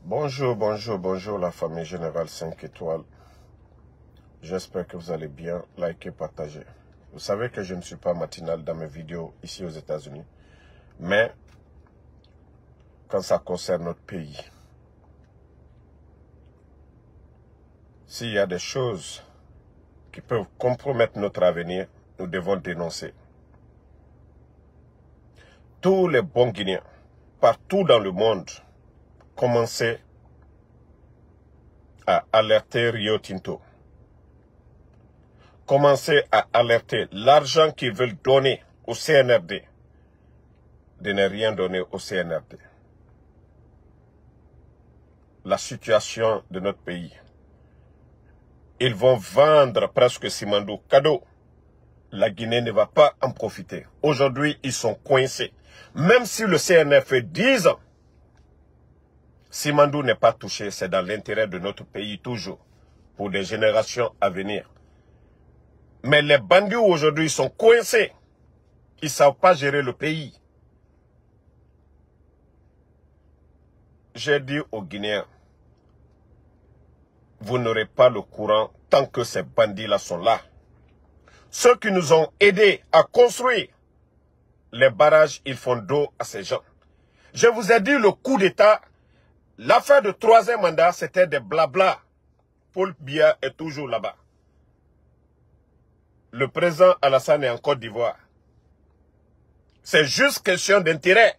Bonjour, bonjour, bonjour la famille Générale 5 étoiles. J'espère que vous allez bien. Likez, partagez. Vous savez que je ne suis pas matinal dans mes vidéos ici aux États-Unis. Mais quand ça concerne notre pays, s'il y a des choses qui peuvent compromettre notre avenir, nous devons dénoncer. Tous les bons Guinéens, partout dans le monde, commencez à alerter Rio Tinto. Commencez à alerter l'argent qu'ils veulent donner au CNRD, de ne rien donner au CNRD. La situation de notre pays. Ils vont vendre presque Simandou cadeau. La Guinée ne va pas en profiter. Aujourd'hui, ils sont coincés. Même si le CNR fait 10 ans, Simandou n'est pas touché. C'est dans l'intérêt de notre pays toujours, pour des générations à venir. Mais les bandits aujourd'hui sont coincés. Ils ne savent pas gérer le pays. J'ai dit aux Guinéens, vous n'aurez pas le courant tant que ces bandits-là sont là. Ceux qui nous ont aidés à construire les barrages, ils font dos à ces gens. Je vous ai dit, le coup d'État, l'affaire de 3e mandat, c'était des blabla. Paul Biya est toujours là-bas. Le président Alassane est en Côte d'Ivoire. C'est juste question d'intérêt.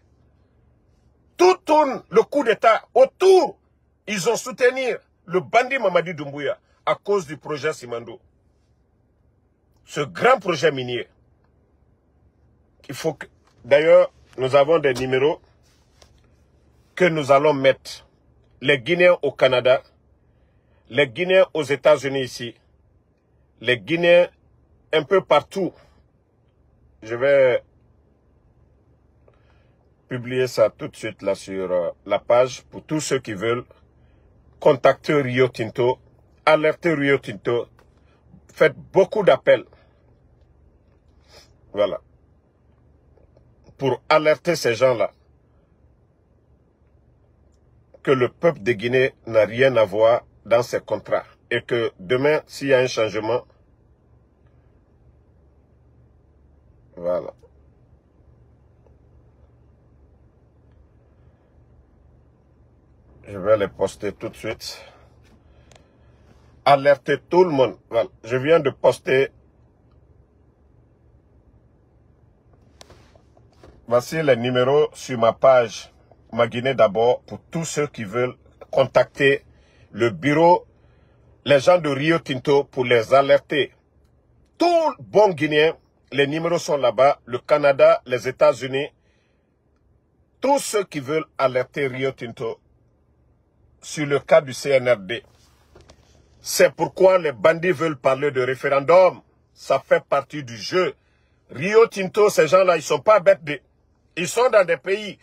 Tout tourne le coup d'État autour. Ils ont soutenu le bandit Mamadi Doumbouya à cause du projet Simandou. Ce grand projet minier. Il faut que... D'ailleurs, nous avons des numéros que nous allons mettre. Les Guinéens au Canada, les Guinéens aux États-Unis ici, les Guinéens un peu partout. Je vais publier ça tout de suite là sur la page pour tous ceux qui veulent contacter Rio Tinto, alerter Rio Tinto, faites beaucoup d'appels. Voilà. Pour alerter ces gens-là que le peuple de Guinée n'a rien à voir dans ces contrats et que demain, s'il y a un changement, voilà. Je vais les poster tout de suite. Alerter tout le monde. Voilà. Je viens de poster. Voici les numéros sur ma page. Ma Guinée d'abord, pour tous ceux qui veulent contacter le bureau, les gens de Rio Tinto pour les alerter. Tout bon Guinéen, les numéros sont là-bas. Le Canada, les États-Unis. Tous ceux qui veulent alerter Rio Tinto sur le cas du CNRD. C'est pourquoi les bandits veulent parler de référendum. Ça fait partie du jeu. Rio Tinto, ces gens-là, ils ne sont pas bêtes. Ils sont dans des pays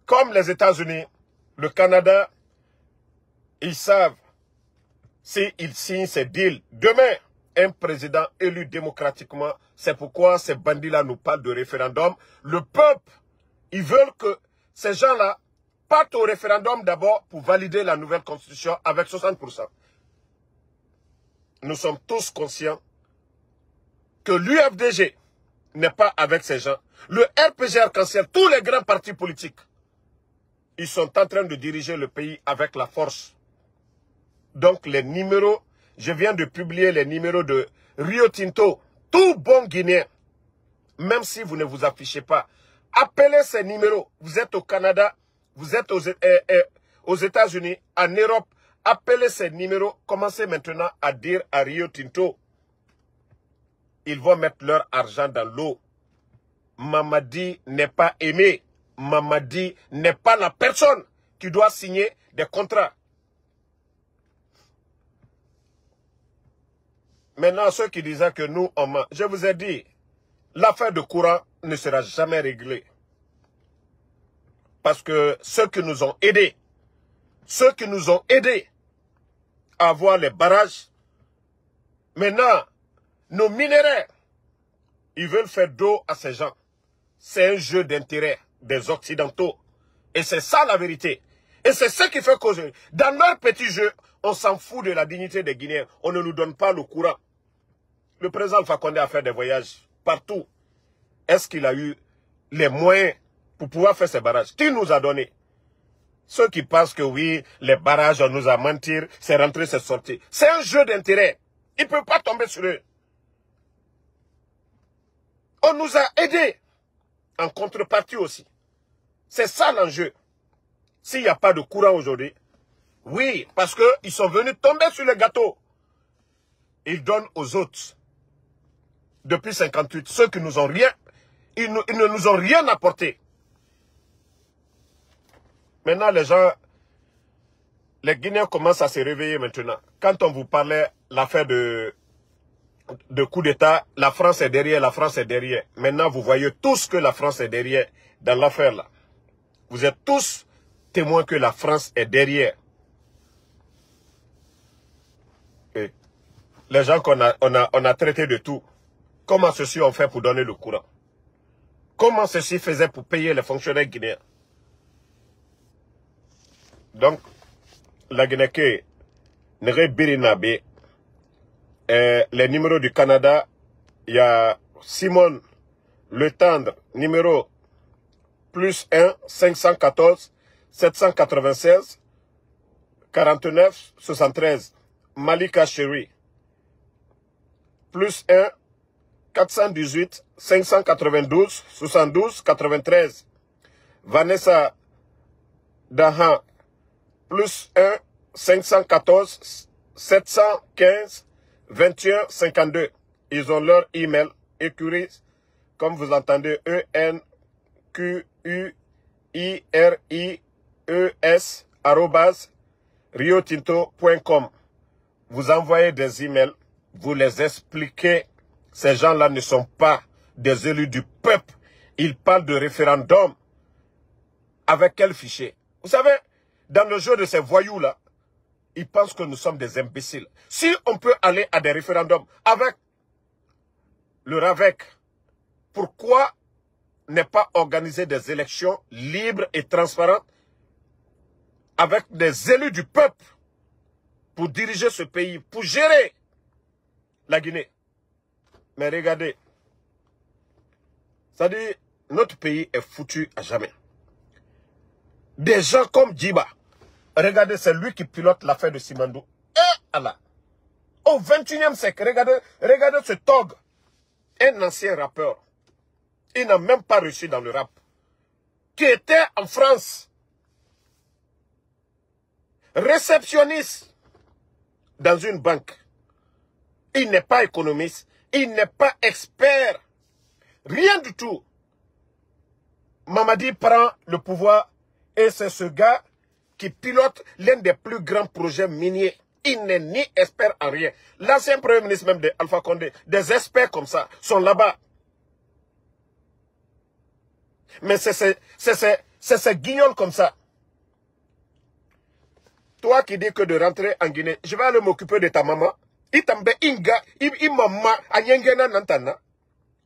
comme les États-Unis, le Canada. Ils savent s'ils signent ces deals. Demain, un président élu démocratiquement, c'est pourquoi ces bandits-là nous parlent de référendum. Le peuple, ils veulent que ces gens-là partent au référendum d'abord pour valider la nouvelle constitution avec 60%. Nous sommes tous conscients que l'UFDG n'est pas avec ces gens. Le RPG Arc-en-Ciel, tous les grands partis politiques, ils sont en train de diriger le pays avec la force. Donc les numéros, je viens de publier les numéros de Rio Tinto, tout bon Guinéen, même si vous ne vous affichez pas. Appelez ces numéros. Vous êtes au Canada, vous êtes aux États-Unis, en Europe. Appelez ces numéros. Commencez maintenant à dire à Rio Tinto. Ils vont mettre leur argent dans l'eau. Mamadi n'est pas aimé. Mamadi n'est pas la personne qui doit signer des contrats. Maintenant, ceux qui disaient que nous, on ment, je vous ai dit, l'affaire de courant ne sera jamais réglée. Parce que ceux qui nous ont aidés à avoir les barrages, maintenant, nos minéraux, ils veulent faire dos à ces gens. C'est un jeu d'intérêt des Occidentaux. Et c'est ça la vérité. Et c'est ce qui fait qu'aujourd'hui, dans leur petit jeu, on s'en fout de la dignité des Guinéens. On ne nous donne pas le courant. Le président Alpha Condé a fait des voyages partout. Est-ce qu'il a eu les moyens pour pouvoir faire ces barrages? Qui nous a donné? Ceux qui pensent que oui, les barrages, on nous a menti, c'est rentré, c'est sorti. C'est un jeu d'intérêt. Ils ne peuvent pas tomber sur eux. On nous a aidés en contrepartie aussi. C'est ça l'enjeu. S'il n'y a pas de courant aujourd'hui, oui, parce qu'ils sont venus tomber sur le gâteau. Ils donnent aux autres. Depuis 58, ceux qui nous ont rien, ils ne nous ont rien apporté. Maintenant, les gens, les Guinéens commencent à se réveiller maintenant. Quand on vous parlait l'affaire de coup d'État, la France est derrière, la France est derrière. Maintenant, vous voyez tous que la France est derrière dans l'affaire là. Vous êtes tous témoins que la France est derrière. Et les gens qu'on a traités de tout, comment ceux-ci ont fait pour donner le courant? Comment ceux-ci faisaient pour payer les fonctionnaires guinéens? Donc, la Guinée, Nere Birinabe, les numéros du Canada, il y a Simone Le Tendre, numéro +1 514 796 49 73. Malika Chéri, +1 418 592 72 93. Vanessa Dahan, +1 514 715 21 52. Ils ont leur email écurie, comme vous entendez, ENQUIRIES @riotinto.com. Vous envoyez des emails, vous les expliquez. Ces gens-là ne sont pas des élus du peuple. Ils parlent de référendum. Avec quel fichier? Vous savez, dans le jeu de ces voyous-là, ils pensent que nous sommes des imbéciles. Si on peut aller à des référendums avec le RAVEC, pourquoi ne pas organiser des élections libres et transparentes avec des élus du peuple pour diriger ce pays, pour gérer la Guinée? Mais regardez, c'est-à-dire, notre pays est foutu à jamais. Des gens comme Djiba, regardez, c'est lui qui pilote l'affaire de Simandou. Et Allah, au 21e siècle, regardez ce Tog, un ancien rappeur. Il n'a même pas réussi dans le rap. Qui était en France. Réceptionniste dans une banque. Il n'est pas économiste. Il n'est pas expert. Rien du tout. Mamadi prend le pouvoir et c'est ce gars qui pilote l'un des plus grands projets miniers. Il n'est ni expert en rien. L'ancien premier ministre même de Alpha Condé, des experts comme ça, sont là-bas. Mais c'est ces guignols comme ça. Toi qui dis que de rentrer en Guinée, je vais aller m'occuper de ta maman.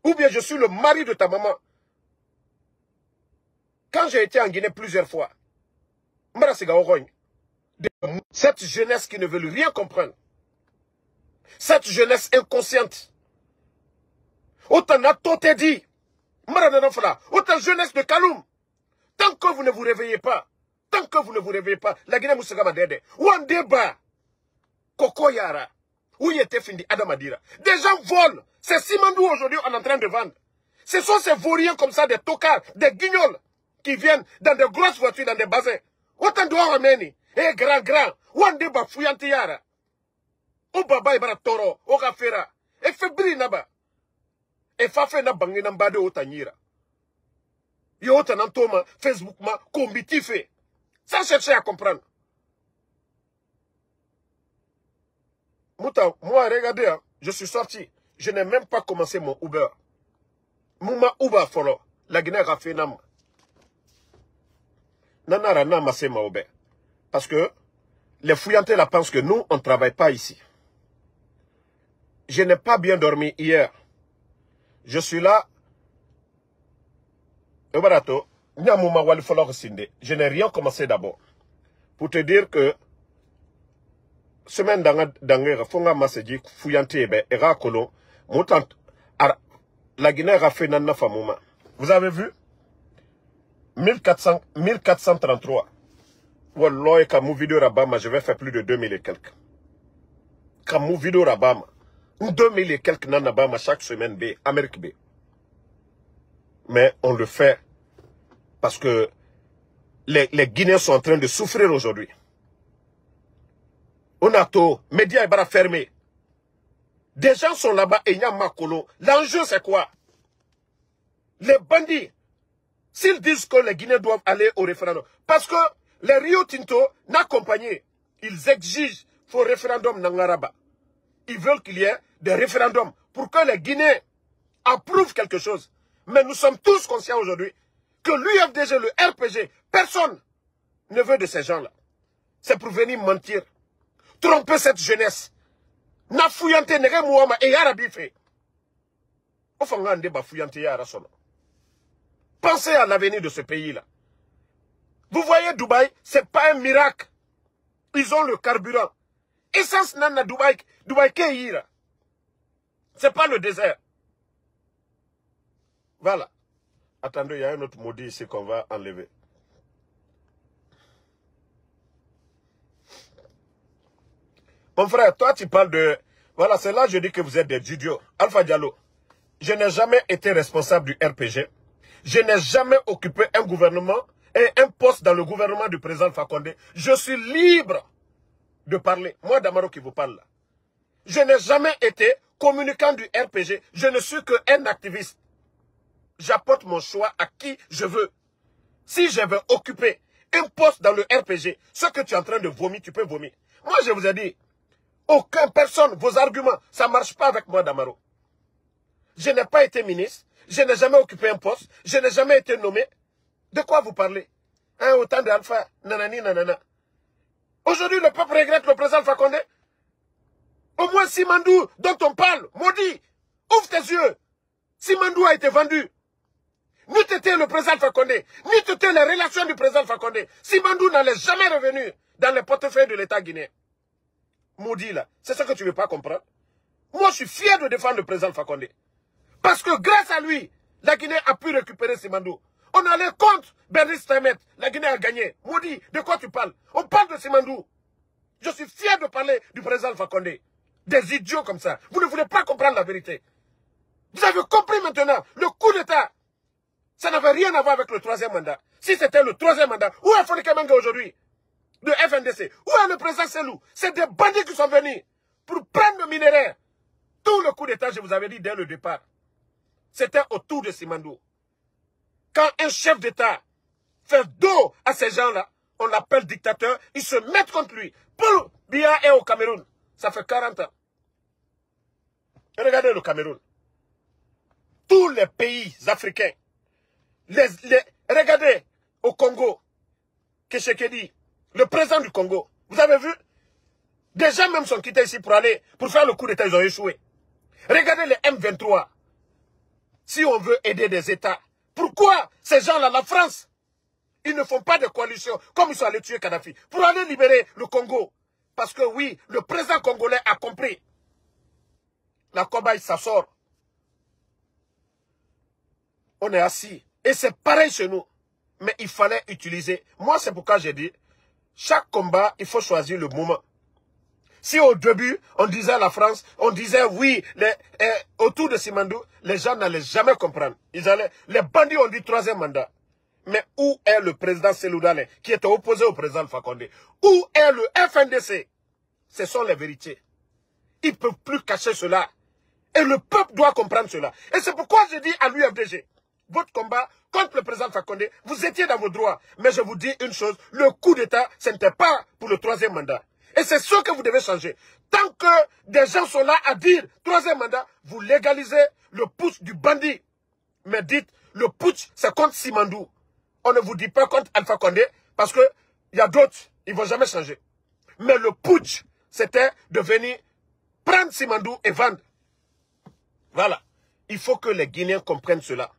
Ou bien je suis le mari de ta maman. Quand j'ai été en Guinée plusieurs fois, cette jeunesse qui ne veut rien comprendre, cette jeunesse inconsciente, autant a tout dit, autant jeunesse de Kaloum, tant que vous ne vous réveillez pas, la Guinée Moussagama Dede, ou un débat, Koko Yara, où il était fini Adamadira. Des gens volent. C'est Simandou aujourd'hui on est en train de vendre. Ce sont ces vauriens comme ça, des tocards, des guignols, qui viennent dans des grosses voitures, dans des bassins. Autant de Rameni, et grand, ou un débat fouillantiara. Ou baba ibara toro, ou gafera, et febri naba. Et fafe na bangi nambade otanyira. Yo otanantoma, Facebook ma, combitifé. Sans chercher à comprendre. Mouta, moi, regardez, hein, je suis sorti. Je n'ai même pas commencé mon Uber. Mouma Uber follow. La Guinée a fait nam. Nanara nama c'est ma Uber. Parce que les fouillantés là pensent que nous, on ne travaille pas ici. Je n'ai pas bien dormi hier. Je suis là. Je n'ai rien commencé d'abord. pour te dire que semaine d'angère, fonga masedji fouillante ebe era kolon montant la Guinée a fait nana famouma. Vous avez vu 1433. Wallah kamou vidéo rabama, je vais faire plus de 2000 et quelques. Kamou vidéo rabama 2000 et quelques nana bama chaque semaine B Amérique B. Mais on le fait parce que les Guinéens sont en train de souffrir aujourd'hui. On a tout, médias est fermé. Des gens sont là-bas et il y a Makolo. L'enjeu c'est quoi? Les bandits, s'ils disent que les Guinéens doivent aller au référendum, parce que les Rio Tinto n'accompagnent, ils exigent pour référendum Nangaraba. Ils veulent qu'il y ait des référendums pour que les Guinéens approuvent quelque chose. Mais nous sommes tous conscients aujourd'hui que l'UFDG, le RPG, personne ne veut de ces gens-là. C'est pour venir mentir, tromper cette jeunesse. Na fouillante nege mouama et yara bife. Ofangande ba fouillante yara sono. Pensez à l'avenir de ce pays-là. Vous voyez Dubaï, c'est pas un miracle. Ils ont le carburant. Essence nana Dubaï ke c'est pas le désert. Voilà. Attendez, il y a un autre maudit ici qu'on va enlever. Mon frère, toi tu parles de... Voilà, c'est là que je dis que vous êtes des idiots. Alpha Diallo, je n'ai jamais été responsable du RPG. Je n'ai jamais occupé un gouvernement et un poste dans le gouvernement du président Fakonde. Je suis libre de parler. Moi, Damaro qui vous parle là. Je n'ai jamais été communicant du RPG. Je ne suis qu'un activiste. J'apporte mon choix à qui je veux. Si je veux occuper un poste dans le RPG, ce que tu es en train de vomir, tu peux vomir. Moi, je vous ai dit, aucune personne, vos arguments, ça ne marche pas avec moi, Damaro. Je n'ai pas été ministre, je n'ai jamais occupé un poste, je n'ai jamais été nommé. De quoi vous parlez? Hein, autant d'Alpha, nanani, nanana. Aujourd'hui, le peuple regrette le président Fakonde. Au moins Simandou, dont on parle, maudit, ouvre tes yeux. Simandou a été vendu. Ni t'étais le président Fakonde, ni t'étais les relations du président Fakonde. Simandou n'allait jamais revenu dans les portefeuilles de l'État guinéen. Maudit là, c'est ce que tu ne veux pas comprendre. Moi, je suis fier de défendre le président Fakonde. Parce que grâce à lui, la Guinée a pu récupérer Simandou. On allait contre Bernice Temet, la Guinée a gagné. Maudit, de quoi tu parles? On parle de Simandou. Je suis fier de parler du président Fakonde. Des idiots comme ça. Vous ne voulez pas comprendre la vérité. Vous avez compris maintenant, le coup d'État, ça n'avait rien à voir avec le troisième mandat. Si c'était le troisième mandat, où est Fonika Manga aujourd'hui? De FNDC. Où est le président Selou? C'est des bandits qui sont venus pour prendre le minéraire. Tout le coup d'État, je vous avais dit dès le départ, c'était autour de Simandou. Quand un chef d'État fait dos à ces gens-là, on l'appelle dictateur, ils se mettent contre lui. Pour Biya et au Cameroun, ça fait 40 ans. Et regardez le Cameroun. Tous les pays africains, regardez au Congo, Tshisekedi, le président du Congo, vous avez vu? Des gens même sont quittés ici pour aller, pour faire le coup d'État, ils ont échoué. Regardez les M23. Si on veut aider des États, pourquoi ces gens-là, la France, ils ne font pas de coalition comme ils sont allés tuer Kadhafi pour aller libérer le Congo? Parce que oui, le président congolais a compris. La cobaye, ça sort. On est assis. Et c'est pareil chez nous. Mais il fallait utiliser. Moi, c'est pourquoi j'ai dit, chaque combat, il faut choisir le moment. Si au début, on disait à la France, on disait oui, autour de Simandou, les gens n'allaient jamais comprendre. Les bandits ont dit troisième mandat. Mais où est le président Selou Dalein, qui était opposé au président Fakonde? Où est le FNDC? Ce sont les vérités. Ils ne peuvent plus cacher cela. Et le peuple doit comprendre cela. Et c'est pourquoi je dis à l'UFDG, votre combat contre le président Fakonde, vous étiez dans vos droits. Mais je vous dis une chose, le coup d'État, ce n'était pas pour le troisième mandat. Et c'est ce que vous devez changer. Tant que des gens sont là à dire troisième mandat, vous légalisez le putsch du bandit. Mais dites, le putsch, c'est contre Simandou. On ne vous dit pas contre Alpha Condé, parce que il y a d'autres, ils ne vont jamais changer. Mais le putsch, c'était de venir prendre Simandou et vendre. Voilà. Il faut que les Guinéens comprennent cela.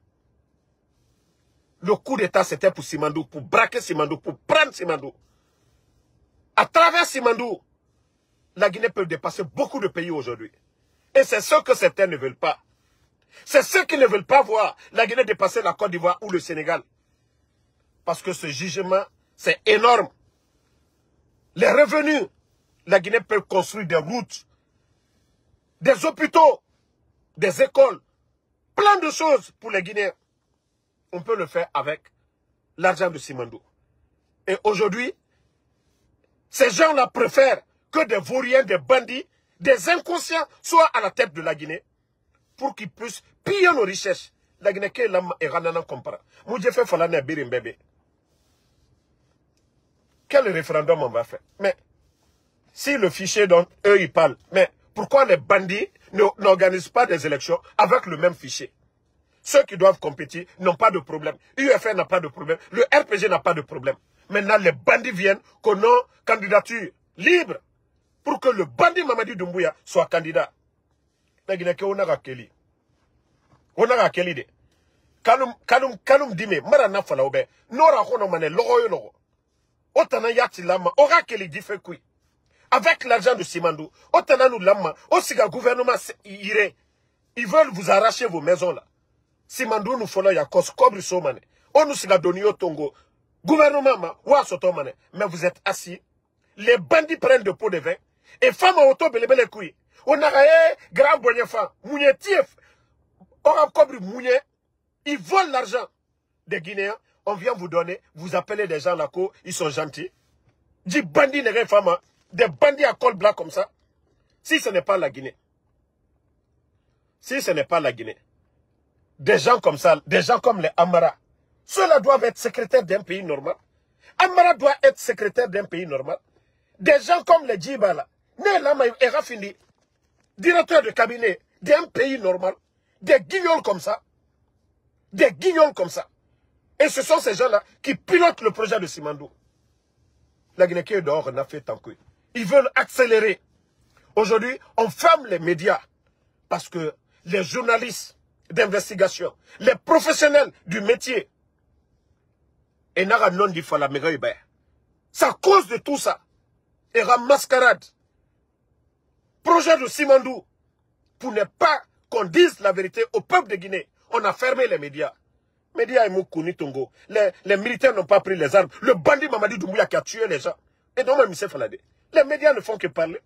Le coup d'État, c'était pour Simandou, pour braquer Simandou, pour prendre Simandou. À travers Simandou, la Guinée peut dépasser beaucoup de pays aujourd'hui. Et c'est ce que certains ne veulent pas. C'est ceux qui ne veulent pas voir la Guinée dépasser la Côte d'Ivoire ou le Sénégal. Parce que ce jugement, c'est énorme. Les revenus, la Guinée peut construire des routes, des hôpitaux, des écoles, plein de choses pour les Guinéens. On peut le faire avec l'argent de Simandou. Et aujourd'hui, ces gens-là préfèrent que des vauriens, des bandits, des inconscients soient à la tête de la Guinée pour qu'ils puissent piller nos richesses. La Guinée qui est là et Rananan compara. Moudjé fait falane birim bébé. Quel référendum on va faire? Mais si le fichier dont eux ils parlent, mais pourquoi les bandits n'organisent pas des élections avec le même fichier? Ceux qui doivent compétir n'ont pas de problème. UFR n'a pas de problème. Le RPG n'a pas de problème. Maintenant, les bandits viennent qu'on ait candidature libre pour que le bandit Mamadi Doumbouya soit candidat. La Guinée, on a Keli. On a Keli de. Kanum dime, marana fala obe. Nora kono mane logo logo. Otana yati lama, ora Keli dife kui. Avec l'argent de Simandou, otana nous lama, osiga gouvernement ire. Ils veulent vous arracher vos maisons là. Simandou nous follow ya kos kobri so mane. On nous siga doni au Tongo. Gouvernement ma, wa soto mane. Mais vous êtes assis. Les bandits prennent de pots de vin. Et femmes auto belebele kui. On a grand bonnet femme. Mounier tief. On a cobri mounier. Ils volent l'argent des Guinéens. On vient vous donner. Vous appelez des gens là, ils sont gentils. Dit bandits n'est femme. Des bandits à col blanc comme ça. Si ce n'est pas la Guinée. Si ce n'est pas la Guinée. Des gens comme ça, des gens comme les Amara. Ceux-là doivent être secrétaires d'un pays normal. Amara doit être secrétaire d'un pays normal. Des gens comme les Djibala, Nelama et Rafini, directeur de cabinet d'un pays normal. Des guignols comme ça. Des guignols comme ça. Et ce sont ces gens-là qui pilotent le projet de Simandou. La Guinée qui est dehors, on a fait tant que. Ils veulent accélérer. Aujourd'hui, on ferme les médias. Parce que les journalistes d'investigation, les professionnels du métier, et n'a non dit la méga. C'est à cause de tout ça. Et la mascarade. Projet de Simandou. Pour ne pas qu'on dise la vérité au peuple de Guinée. On a fermé les médias. Médias et Moukouni Tongo. Les militaires n'ont pas pris les armes. Le bandit Mamadi Doumbouya qui a tué les gens. Et donc, M. Falade. Les médias ne font que parler.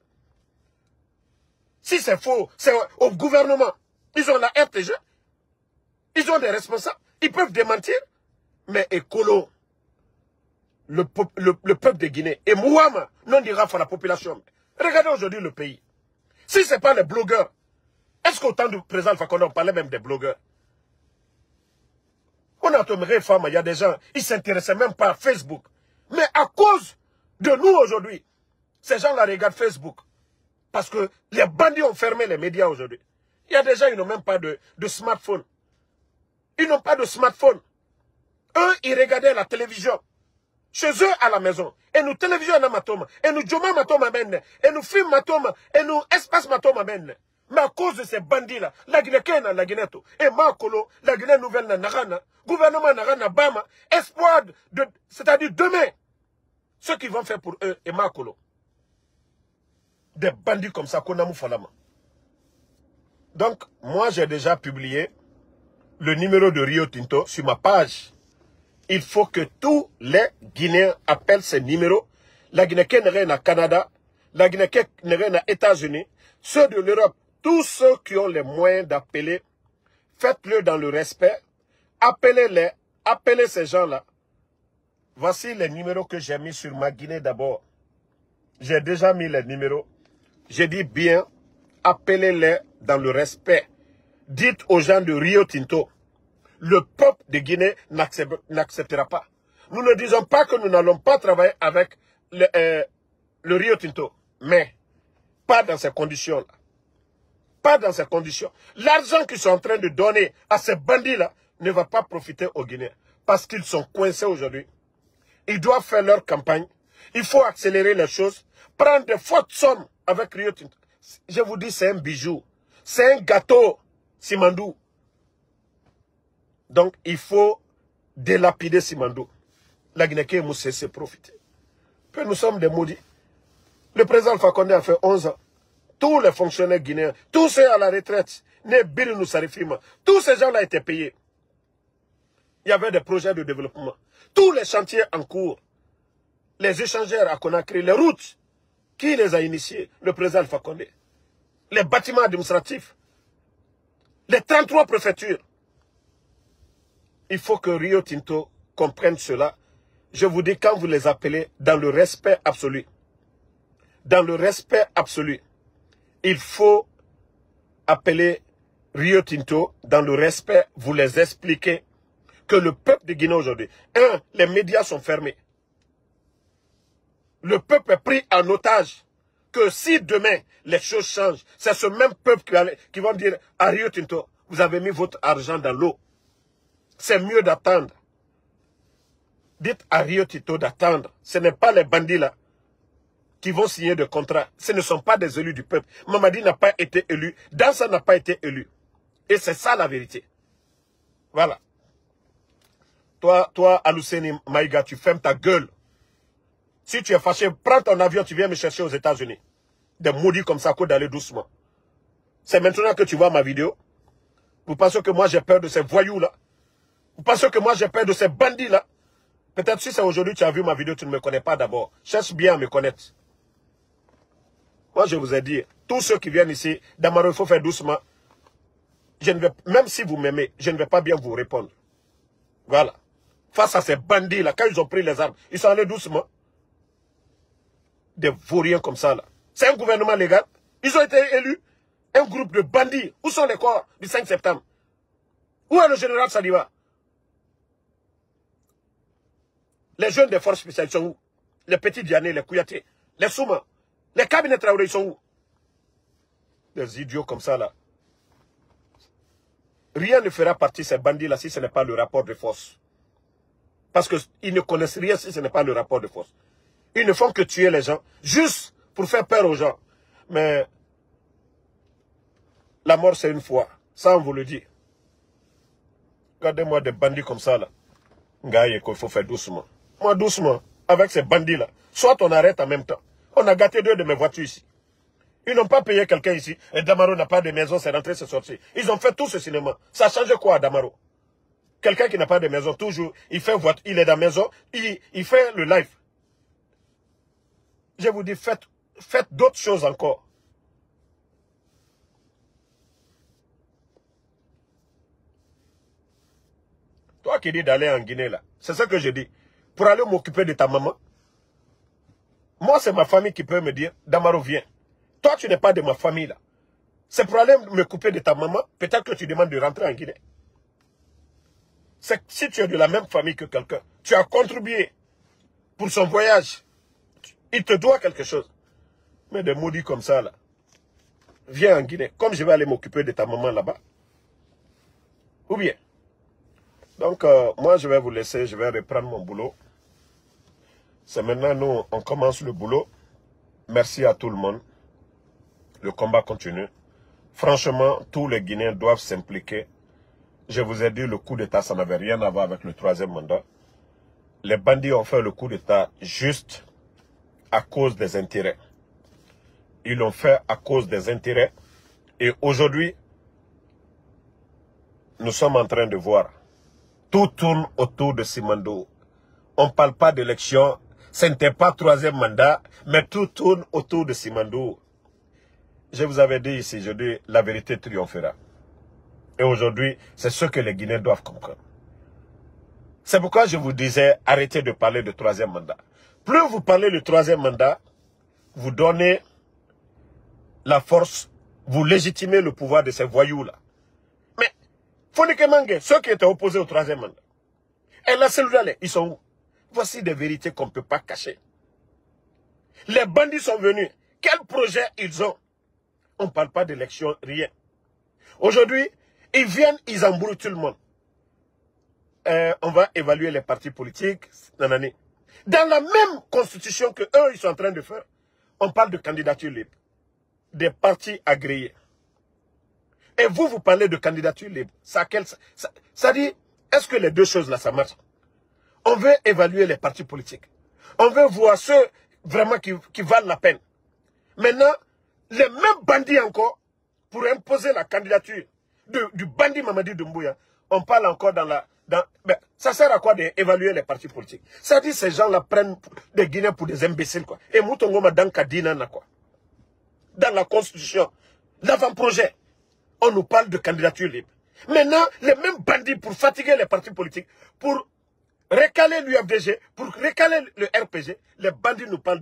Si c'est faux, c'est au gouvernement. Ils ont la RTG. Ils ont des responsables. Ils peuvent démentir. Mais écolo, le peuple de Guinée, et Mouama, non dira pour la population. Regardez aujourd'hui le pays. Si ce n'est pas les blogueurs, est-ce qu'au temps du président Fakonde, on parlait même des blogueurs? On a entendu femmes, il y a des gens, ils ne s'intéressaient même pas à Facebook. Mais à cause de nous aujourd'hui, ces gens-là regardent Facebook. Parce que les bandits ont fermé les médias aujourd'hui. Il y a des gens, ils n'ont même pas de smartphone. Ils n'ont pas de smartphone. Eux, ils regardaient la télévision. Chez eux, à la maison. Et nous, télévision, na matoma. Et nous, joma matoma mène. Et nous, film matoma. Et nous, espace matoma mène. Mais à cause de ces bandits-là, la Guinée, la Guinée, et Makolo, la Guinée nouvelle, na Narana, gouvernement Narana, Bama, espoir de, c'est-à-dire demain, ce qu'ils vont faire pour eux, et Makolo. Des bandits comme ça, Konamou Falama. Donc, moi, j'ai déjà publié le numéro de Rio Tinto sur ma page. Il faut que tous les Guinéens appellent ces numéros. La Guinée qui n'est au Canada, la Guinée qui n'est aux États-Unis, ceux de l'Europe, tous ceux qui ont les moyens d'appeler, faites-le dans le respect. Appelez-les, appelez ces gens-là. Voici les numéros que j'ai mis sur ma Guinée d'abord. J'ai déjà mis les numéros. J'ai dit bien, appelez-les dans le respect. Dites aux gens de Rio Tinto, le peuple de Guinée n'acceptera pas. Nous ne disons pas que nous n'allons pas travailler avec le Rio Tinto. Mais, pas dans ces conditions-là. Pas dans ces conditions. L'argent qu'ils sont en train de donner à ces bandits-là ne va pas profiter aux Guinéens. Parce qu'ils sont coincés aujourd'hui. Ils doivent faire leur campagne. Il faut accélérer les choses. Prendre de fortes sommes avec Rio Tinto. Je vous dis, c'est un bijou. C'est un gâteau, Simandou. Donc, il faut délapider Simandou. La Guinée qui est moussée, c'est profiter. Puis nous sommes des maudits. Le président Alpha Condé a fait 11 ans. Tous les fonctionnaires guinéens, tous ceux à la retraite, tous ces gens-là étaient payés. Il y avait des projets de développement. Tous les chantiers en cours, les échangeurs à Conakry, les routes, qui les a initiés? Le président Alpha Condé. Les bâtiments administratifs, les 33 préfectures. Il faut que Rio Tinto comprenne cela. Je vous dis, quand vous les appelez dans le respect absolu, il faut appeler Rio Tinto dans le respect, vous les expliquez que le peuple de Guinée aujourd'hui, les médias sont fermés. Le peuple est pris en otage. Que si demain les choses changent, c'est ce même peuple qui va dire à Rio Tinto, vous avez mis votre argent dans l'eau. C'est mieux d'attendre. Dites à Rio Tinto d'attendre. Ce n'est pas les bandits là qui vont signer de contrats. Ce ne sont pas des élus du peuple. Mamadi n'a pas été élu. Dansa n'a pas été élu. Et c'est ça la vérité. Voilà. Toi, Aluseni Maïga, tu fermes ta gueule. Si tu es fâché, prends ton avion, tu viens me chercher aux États-Unis. Des maudits comme ça, qu'il d'aller doucement. C'est maintenant que tu vois ma vidéo. Vous pensez que moi j'ai peur de ces voyous-là? Vous pensez que moi j'ai peur de ces bandits-là? Peut-être si c'est aujourd'hui tu as vu ma vidéo, tu ne me connais pas d'abord. Cherche bien à me connaître. Moi je vous ai dit, tous ceux qui viennent ici, Damaro, il faut faire doucement. Je ne vais, même si vous m'aimez, je ne vais pas bien vous répondre. Voilà. Face à ces bandits-là, quand ils ont pris les armes, ils sont allés doucement. Des vauriens comme ça, là. C'est un gouvernement légal. Ils ont été élus. Un groupe de bandits. Où sont les corps du 5 septembre? Où est le général Saliba? Les jeunes des forces spéciales sont où? Les petits Diané, les Kouyaté, les Souma, les cabinets Traoré sont où? Des idiots comme ça, là. Rien ne fera partie de ces bandits-là si ce n'est pas le rapport de force. Parce qu'ils ne connaissent rien si ce n'est pas le rapport de force. Ils ne font que tuer les gens, juste pour faire peur aux gens. Mais la mort, c'est une fois. Ça, on vous le dit. Regardez-moi des bandits comme ça, là. Ngaïe, qu'il faut faire doucement. Moi, doucement, avec ces bandits-là. Soit on arrête en même temps. On a gâté 2 de mes voitures ici. Ils n'ont pas payé quelqu'un ici. Et Damaro n'a pas de maison, c'est rentré, c'est sorti. Ils ont fait tout ce cinéma. Ça a changé quoi à Damaro? Quelqu'un qui n'a pas de maison, toujours, il fait voiture, il est dans la maison, il fait le live. Je vous dis, faites d'autres choses encore. Toi qui dis d'aller en Guinée, là, c'est ça que je dis. Pour aller m'occuper de ta maman, moi, c'est ma famille qui peut me dire, Damaro, viens. Toi, tu n'es pas de ma famille, là. C'est pour aller m'occuper de ta maman, peut-être que tu demandes de rentrer en Guinée. C'est que si tu es de la même famille que quelqu'un, tu as contribué pour son voyage, il te doit quelque chose. Mais des maudits comme ça, là. Viens en Guinée. Comme je vais aller m'occuper de ta maman là-bas. Ou bien. Donc, moi, je vais vous laisser. Je vais reprendre mon boulot. C'est maintenant, nous, on commence le boulot. Merci à tout le monde. Le combat continue. Franchement, tous les Guinéens doivent s'impliquer. Je vous ai dit, le coup d'État, ça n'avait rien à voir avec le 3e mandat. Les bandits ont fait le coup d'État juste à cause des intérêts. Ils l'ont fait à cause des intérêts. Et aujourd'hui, nous sommes en train de voir. Tout tourne autour de Simandou. On ne parle pas d'élection. Ce n'était pas 3e mandat. Mais tout tourne autour de Simandou. Je vous avais dit ici, je dis, la vérité triomphera. Et aujourd'hui, c'est ce que les Guinéens doivent comprendre. C'est pourquoi je vous disais, arrêtez de parler de 3e mandat. Plus vous parlez du 3e mandat, vous donnez la force, vous légitimez le pouvoir de ces voyous-là. Mais, Fonike Mange, ceux qui étaient opposés au 3e mandat, et la cellule, ils sont où? Voici des vérités qu'on ne peut pas cacher. Les bandits sont venus. Quel projet ils ont? On ne parle pas d'élection, rien. Aujourd'hui, ils viennent, ils embrouillent tout le monde. On va évaluer les partis politiques. Nanani. Dans la même constitution que eux, ils sont en train de faire, on parle de candidature libre. Des partis agréés. Et vous, vous parlez de candidature libre. Ça dit, est-ce que les deux choses-là, ça marche? On veut évaluer les partis politiques. On veut voir ceux vraiment qui valent la peine. Maintenant, les mêmes bandits encore, pour imposer la candidature du bandit Mamadi Doumbouya, on parle encore mais ça sert à quoi d'évaluer les partis politiques? Ça dit ces gens-là prennent des Guinéens pour des imbéciles, quoi. Et Moutongoma dans Kadina, quoi. Dans la Constitution, l'avant-projet, on nous parle de candidature libre. Maintenant, les mêmes bandits, pour fatiguer les partis politiques, pour recaler l'UFDG, pour recaler le RPG, les bandits nous parlent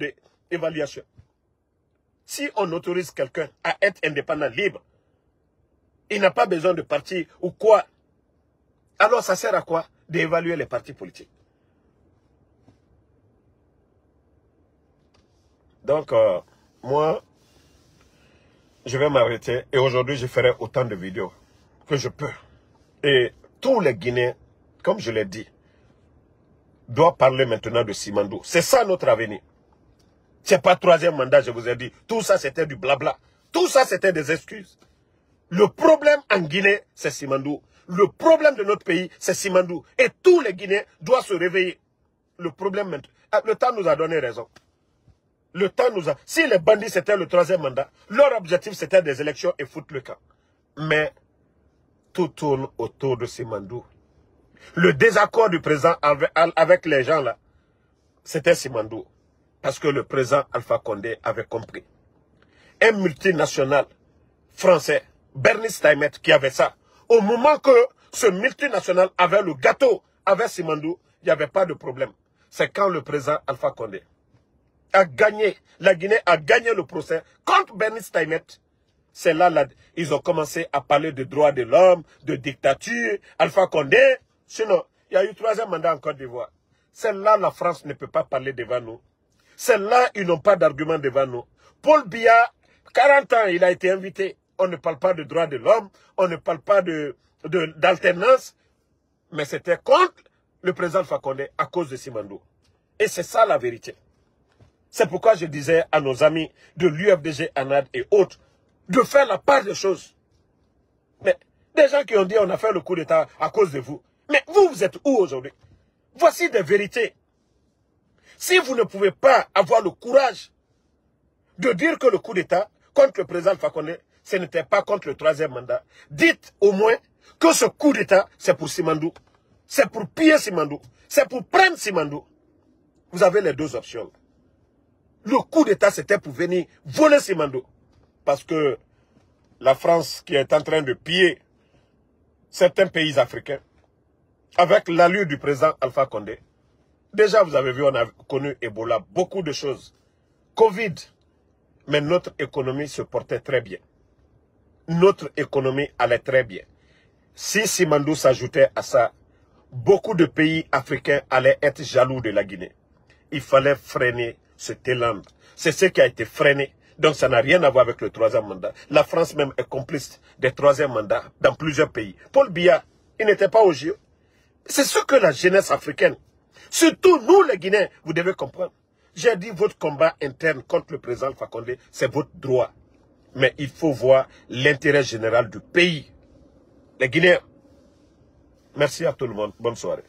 d'évaluation. Si on autorise quelqu'un à être indépendant, libre, il n'a pas besoin de parti ou quoi. Alors ça sert à quoi d'évaluer les partis politiques? Donc, moi, je vais m'arrêter et aujourd'hui, je ferai autant de vidéos que je peux. Et tous les Guinéens, comme je l'ai dit, doivent parler maintenant de Simandou. C'est ça notre avenir. Ce n'est pas troisième mandat, je vous ai dit. Tout ça, c'était du blabla. Tout ça, c'était des excuses. Le problème en Guinée, c'est Simandou. Le problème de notre pays, c'est Simandou. Et tous les Guinéens doivent se réveiller. Le problème maintenant. Le temps nous a donné raison. Le temps nous a... Si les bandits, c'était le troisième mandat, leur objectif, c'était des élections et foutre le camp. Mais tout tourne autour de Simandou. Le désaccord du président avec les gens là, c'était Simandou. Parce que le président Alpha Condé avait compris. Un multinational français, Bernice Steinmetz, qui avait ça. Au moment que ce multinational avait le gâteau avec Simandou, il n'y avait pas de problème. C'est quand le président Alpha Condé a gagné, la Guinée a gagné le procès contre Bernice Steinmetz. C'est là, ils ont commencé à parler de droits de l'homme, de dictature, Alpha Condé. Sinon, il y a eu troisième mandat en Côte d'Ivoire. C'est là la France ne peut pas parler devant nous. C'est là ils n'ont pas d'argument devant nous. Paul Biya, 40 ans, il a été invité. On ne parle pas de droits de l'homme, on ne parle pas d'alternance. Mais c'était contre le président Alpha Condé à cause de Simandou. Et c'est ça la vérité. C'est pourquoi je disais à nos amis de l'UFDG, ANAD et autres, de faire la part des choses. Mais des gens qui ont dit on a fait le coup d'État à cause de vous. Mais vous, vous êtes où aujourd'hui? Voici des vérités. Si vous ne pouvez pas avoir le courage de dire que le coup d'État contre le président Alpha Condé, ce n'était pas contre le troisième mandat, dites au moins que ce coup d'État, c'est pour Simandou. C'est pour piller Simandou. C'est pour prendre Simandou. Vous avez les deux options. Le coup d'État, c'était pour venir voler Simandou. Parce que la France qui est en train de piller certains pays africains, avec l'allure du président Alpha Condé, déjà vous avez vu, on a connu Ebola, beaucoup de choses. Covid, mais notre économie se portait très bien. Notre économie allait très bien. Si Simandou s'ajoutait à ça, beaucoup de pays africains allaient être jaloux de la Guinée. Il fallait freiner cet élan. C'est ce qui a été freiné. Donc ça n'a rien à voir avec le troisième mandat. La France même est complice des troisièmes mandats dans plusieurs pays. Paul Biya, il n'était pas au JO. C'est ce que la jeunesse africaine, surtout nous les Guinéens, vous devez comprendre. J'ai dit votre combat interne contre le président Alpha Condé, c'est votre droit. Mais il faut voir l'intérêt général du pays. Les Guinéens, merci à tout le monde. Bonne soirée.